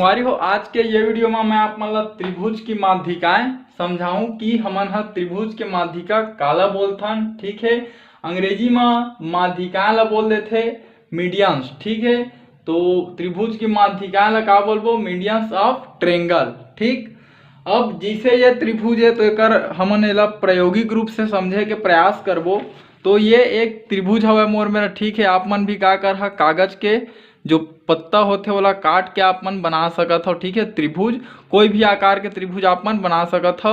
संगवारी हो, आज के ये वीडियो में मैं आप मतलब त्रिभुज की माध्यिकाएं समझाऊं कि हमन ह त्रिभुज के माध्यिका काला बोलथन। ठीक है, अंग्रेजी में माध्यिकाएं ला बोल देथे मीडियंस। ठीक है, तो त्रिभुज की माध्यिकाएं ला का बोलबो, मीडियंस ऑफ ट्रेंगल। ठीक, अब जैसे ये त्रिभुज है तो एकर हमन एला प्रायोगिक रूप से समझे के प्रयास करबो। तो ये एक त्रिभुज हवे मोर मेरा। ठीक है, आप मन भी का कर हा कागज के जो पत्ता होथे ओला काट के आप मन बना सकत हो। ठीक है, त्रिभुज कोई भी आकार के त्रिभुज आप मन बना सकत हो,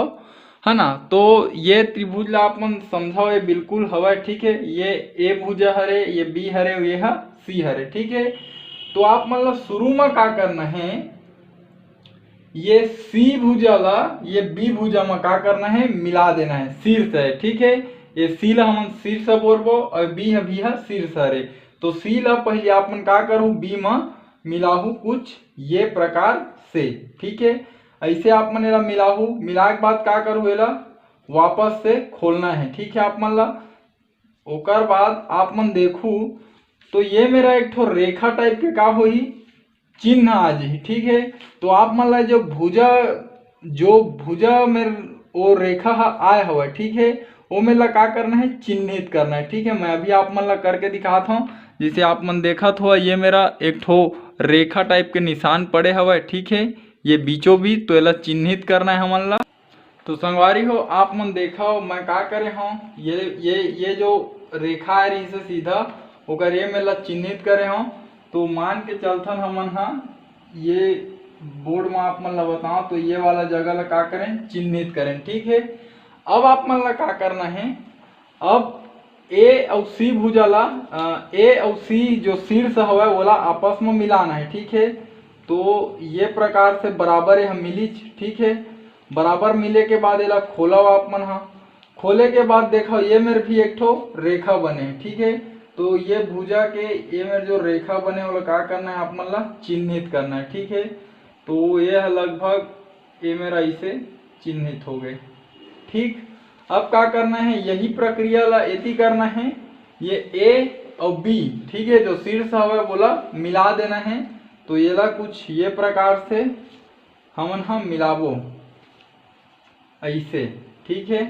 है ना। तो ये त्रिभुज ला आप मन समझो, ये बिल्कुल हवे। ठीक है, ये ए भुजा हरे, ये बी हरे, ये हा सी हरे। ठीक है, तो आप मन ला शुरू में का करना है, ये सी भुजा ला ये बी भुजा में का करना है, मिला देना है शीर्ष है। ठीक है, ये सी ला हम शीर्ष बोलबो और बी है भी है शीर्ष हरे। तो सी ला पहले आप मन का करूँ, बी में मिलाहू कुछ ये प्रकार से। ठीक है, ऐसे आप मन एला मिलाहू, मिला के बाद का करूँ, एला वापस से खोलना है। ठीक है, आप मन ला ओकर बाद आप मन देखू तो ये मेरा एक ठो रेखा टाइप के का होही, चिन्ह आ जाही। ठीक है, तो आप मन ला जो भुजा में वो रेखा आए हवे, ठीक है, वो में ला का करना है, चिन्हित करना है। ठीक है, मैं अभी आप मन ला करके दिखाता हूँ। जैसे आप मन देखत हो, ये मेरा एक ठो रेखा टाइप के निशान पड़े हवे। ठीक है, ये बीचों बीच, तो एला चिन्हित करना है हमन ला। तो संगवारी हो, आप मन देखो मैं का करे हूँ, ये जो रेखा है रही से सीधा ओकर ये में ला चिन्हित करे हूँ। तो मान के चलथन हमन हा, ये बोर्ड में आप मन ला बताओ तो ये वाला जगह ला का करें, चिन्हित करें। ठीक है, अब आप मन ला का करना है, अब ए और सी भुजा ला ए और सी जो शीर्ष हवे ओला आपस में मिलाना है। ठीक है, तो ये प्रकार से बराबर है मिली। ठीक है, बराबर मिले के बाद एला खोलो आप मन हा, खोले के बाद देखो ये मेरे भी एक ठो रेखा बने। ठीक है, तो ये भुजा के ये मेरे जो रेखा बने वो का करना है, आप मन ला चिन्हित करना है। ठीक है, तो ये लगभग ये मेरा इसे चिन्हित हो गए। ठीक, अब का करना है, यही प्रक्रिया ला एती करना है, ये ए और बी, ठीक है, जो शीर्ष हवे बोला मिला देना है। तो ये ला कुछ ये प्रकार से हमन हम मिलाबो ऐसे। ठीक है,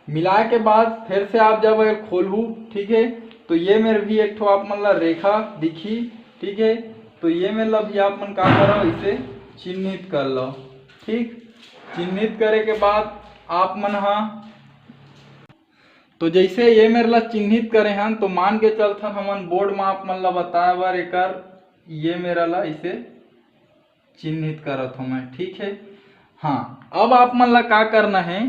मिला के बाद फिर से आप जब खोलू, ठीक है, तो ये मेरे भी एक ठो आप मन ला रेखा दिखी। ठीक है, तो ये मेरे ला भी आप मन का करो, इसे चिन्हित कर लो। ठीक, चिन्हित करे के बाद आप मन हा, तो जैसे ये मेरे ला चिन्हित करे हैं, तो मान के चलथन हमन बोर्ड में आप मन ला बताए बार एकर ये मेरा ला इसे चिन्हित करत हूँ मैं। ठीक है, हाँ, अब आप मन ला का करना है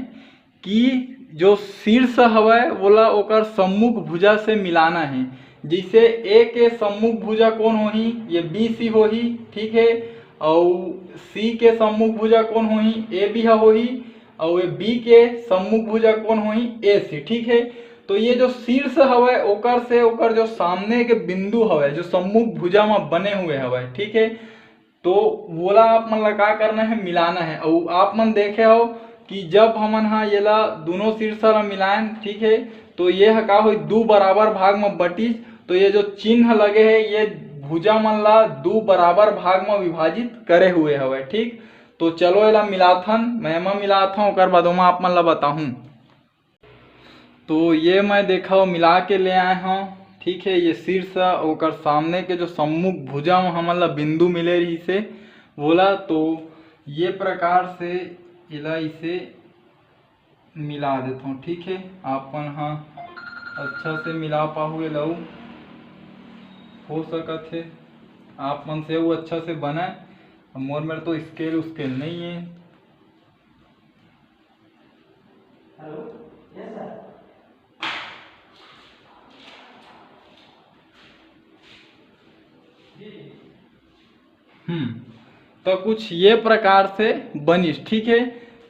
कि जो शीर्ष हवे बोला ओकर सम्मुख भुजा से मिलाना है। जैसे ए के सम्मुख भुजा कौन होही, ये बी सी होही। ठीक है, और सी के सम्मुख भुजा कौन होही, ए बी होही, और बी के सम्मुख भुजा कौन होही, ए सी। ठीक है, तो ये जो शीर्ष हवे ओकर से ओकर जो सामने के बिंदु हवे जो सम्मुख भुजा में बने हुए हवे, ठीक है, तो बोला आप मन ला का करना है, मिलाना है। और आप मन देखे हो कि जब हमन हा ये ला दोनों शीर्ष ला मिलाएं, ठीक है, तो ये का हो दो बराबर भाग में बटी। तो ये जो चिन्ह लगे है ये भुजा मन ला दो बराबर भाग में विभाजित करे हुए हवे। ठीक, तो चलो एला मिलाथन, मैं मिलाता हूँ, ओकर बाद मैं आप मन ला बताहूँ। तो ये मैं देखा मिला के ले आए हूँ। ठीक है, ये शीर्ष ओकर सामने के जो सम्मुख भुजा में हमन ला बिंदु मिले रही से बोला, तो ये प्रकार से इला इसे मिला देता हूँ। ठीक है, आपन हाँ अच्छा से मिला पाहु लऊ हो सकत है, आप मन से वो अच्छा से बने। मोर मेरे तो स्केल उसकेल नहीं है। Hello, yes sir. तो कुछ ये प्रकार से बनिस। ठीक है,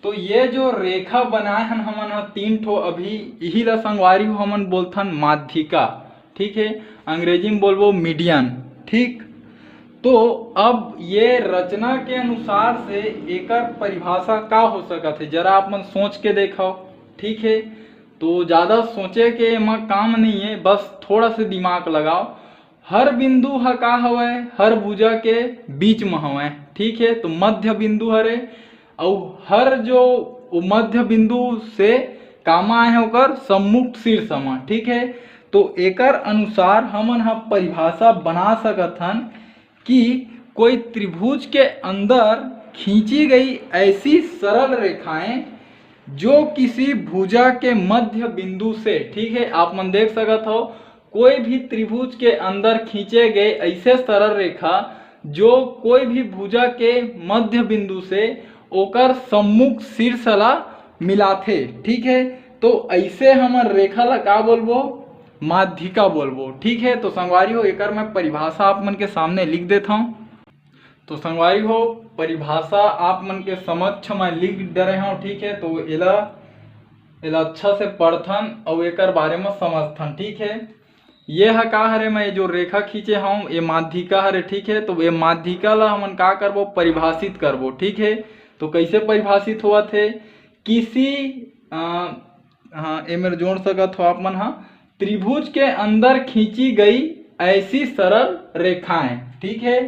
तो ये जो रेखा बनाए हन हमन हा तीन ठो, अभी यही ला संगवारी हो हमन बोलथन माध्यिका। ठीक है, अंग्रेजी में बोलबो मीडियन। ठीक, तो अब ये रचना के अनुसार से एकर परिभाषा का हो सकत है, जरा आप मन सोच के देखो। ठीक है, तो ज़्यादा सोचे के एमा काम नहीं है, बस थोड़ा से दिमाग लगाओ। हर बिंदु हा का हवे, हर भुजा के बीच में हवे। ठीक है। तो मध्य बिंदु हरे और हर जो मध्य बिंदु से कामा है ओकर सम्मुख शीर्ष म, ठीक है। तो एकर अनुसार हमन ह परिभाषा बना सकत हन कि कोई त्रिभुज के अंदर खींची गई ऐसी सरल रेखाएं जो किसी भुजा के मध्य बिंदु से, ठीक है, आप मन देख सकत हो कोई भी त्रिभुज के अंदर खींचे गए ऐसे सरल रेखा जो कोई भी भुजा के मध्य बिंदु से ओकर सम्मुख शीर्ष ला मिलाथे, ठीक है। तो ऐसे हमर रेखा ला का बोलबो, माध्यिका बोलबो, ठीक है। तो संगवारी हो एकर मैं परिभाषा आप मन के सामने लिख देता हूँ। तो संगवारी हो परिभाषा आप मन के समक्ष मैं लिख डरे हूँ, ठीक है। तो एला अच्छा से पढ़थन और एकर बारे में समझथन, ठीक है। ये है का हरे, मैं जो रेखा खींचे हूँ ये माध्यिका हरे, ठीक है। तो ये माध्यिका ला हमन का करबो, परिभाषित करबो, ठीक है। तो कैसे परिभाषित हुआ थे, किसी हाँ ये मेरे जोड़ सकत हो आप मन, हाँ, त्रिभुज के अंदर खींची गई ऐसी सरल रेखाएं, ठीक है।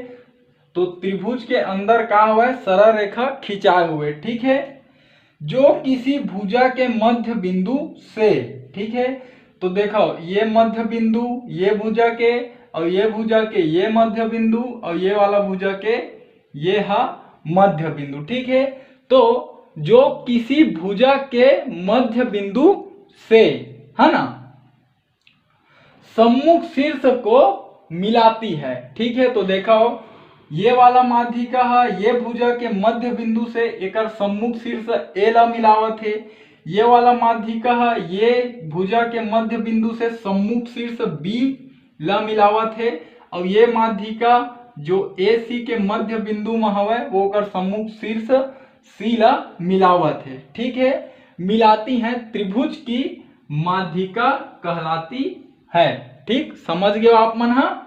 तो त्रिभुज के अंदर का हुआ है, सरल रेखा खिंचाए हुए, ठीक है, जो किसी भुजा के मध्य बिंदु से, ठीक है। तो देखो ये मध्य बिंदु ये भुजा के और ये भुजा के ये मध्य बिंदु और ये वाला भुजा के ये है मध्य बिंदु, ठीक है। तो जो किसी भुजा के मध्य बिंदु से, है ना, सम्मुख शीर्ष को मिलाती है, ठीक है। तो देखो ये वाला माध्यिका है, ये भुजा के मध्य बिंदु से एकर सम्मुख शीर्ष ए ला मिलावत है। ये वाला माध्यिका है, ये भुजा के मध्य बिंदु से सम्मुख शीर्ष बी ला मिलावत है। और ये माध्यिका जो ए सी के मध्य बिंदु में हवे वो कर सम्मुख शीर्ष सी ला मिलावत है, ठीक है। मिलाती हैं त्रिभुज की माध्यिका कहलाती है, ठीक। समझ गए आप मन, हाँ,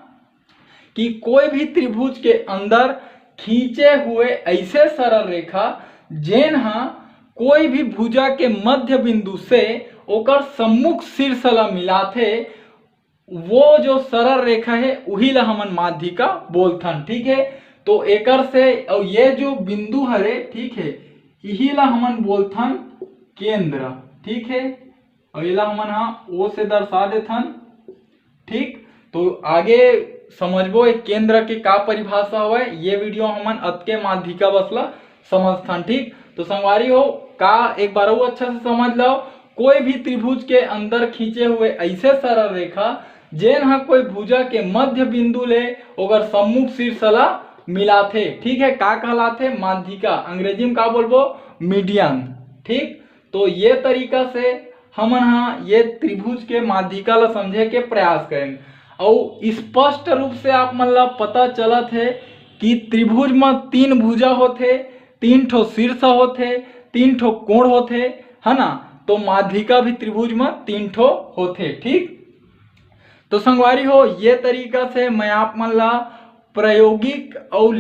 कि कोई भी त्रिभुज के अंदर खींचे हुए ऐसे सरल रेखा जेन हा कोई भी भुजा के मध्य बिंदु से ओकर सम्मुख शीर्ष ला मिलाथे, वो जो सरल रेखा है वही ला हमन माध्यिका बोलथन, ठीक है। तो एकर से और ये जो बिंदु हरे, ठीक है, यही ला हमन बोलथन केंद्र, ठीक है। और ये ला हमन हाँ ओ से दर्शा देथन, ठीक। तो आगे समझबो एक केंद्र के का परिभाषा हुआ है, ये वीडियो हमन अतके माध्यिका बसला समझथन, ठीक। तो संगवारी हो का एक बार वो अच्छा से समझ लो, कोई भी त्रिभुज के अंदर खींचे हुए ऐसे सरल रेखा जेन हा कोई भुजा के मध्य बिंदु ले ओकर सम्मुख शीर्ष ला मिलाथे, ठीक है, का कहलाथे, माध्यिका। अंग्रेजी में का बोलबो, मीडियन, ठीक। तो ये तरीका से हमन हाँ ये त्रिभुज के माध्यिका ला समझे के प्रयास करेंगे और स्पष्ट रूप से आप मन ला पता चलत है कि त्रिभुज में तीन भुजा होथे, तीन ठो शीर्ष होथे, तीन ठो कोण होथे, है ना। तो माध्यिका भी त्रिभुज में तीन ठो होथे, ठीक। तो संगवारी हो ये तरीका से मैं आप मन ला प्रायोगिक और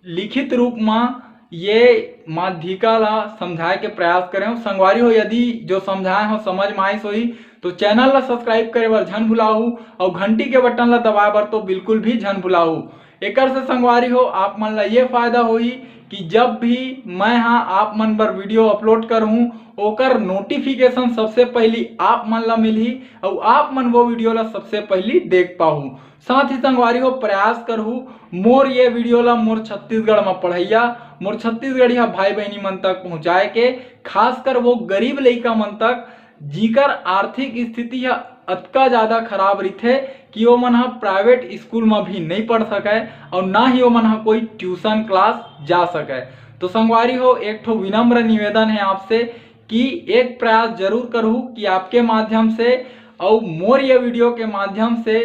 लिखित रूप में ये माध्यिका ला समझाए के प्रयास करे हूँ। संगवारी हो यदि जो समझाए हो समझ में आई सोई तो चैनल ला सब्सक्राइब करे बर झन भुलाहू और घंटी के बटन ला दबाए बर तो बिल्कुल भी झन भुलाहू। एकर से संगवारी हो आप मन ला ये फायदा होई कि जब भी मैं हाँ आप मन पर वीडियो अपलोड करहूँ ओकर नोटिफिकेशन सबसे पहली आप मन ला मिलही और आप मन वो वीडियो ला सबसे पहली देख पाहू। साथ ही संगवारी हो प्रयास करहू मोर ये वीडियो ला मोर छत्तीसगढ़ में पढ़ैया मोर छत्तीसगढ़िया भाई बहनी मन तक पहुँचाए के, खासकर वो गरीब लइका मन तक जिकर आर्थिक स्थिति है अतका ज्यादा खराब रही कि वो मन प्राइवेट स्कूल में भी नहीं पढ़ सके और ना ही वो मन कोई ट्यूशन क्लास जा सके। तो संगवारी हो एक ठो विनम्र निवेदन है आपसे कि एक प्रयास जरूर करूँ कि आपके माध्यम से और मोर ये वीडियो के माध्यम से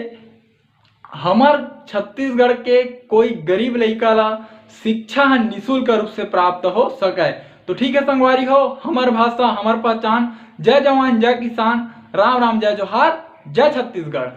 हमार छत्तीसगढ़ के कोई गरीब लइका ला शिक्षा निःशुल्क रूप से प्राप्त हो सके। तो ठीक है संगवारी हो, हमार भाषा हमार पहचान। जय जवान जय किसान, राम राम जय जोहार, जय छत्तीसगढ़।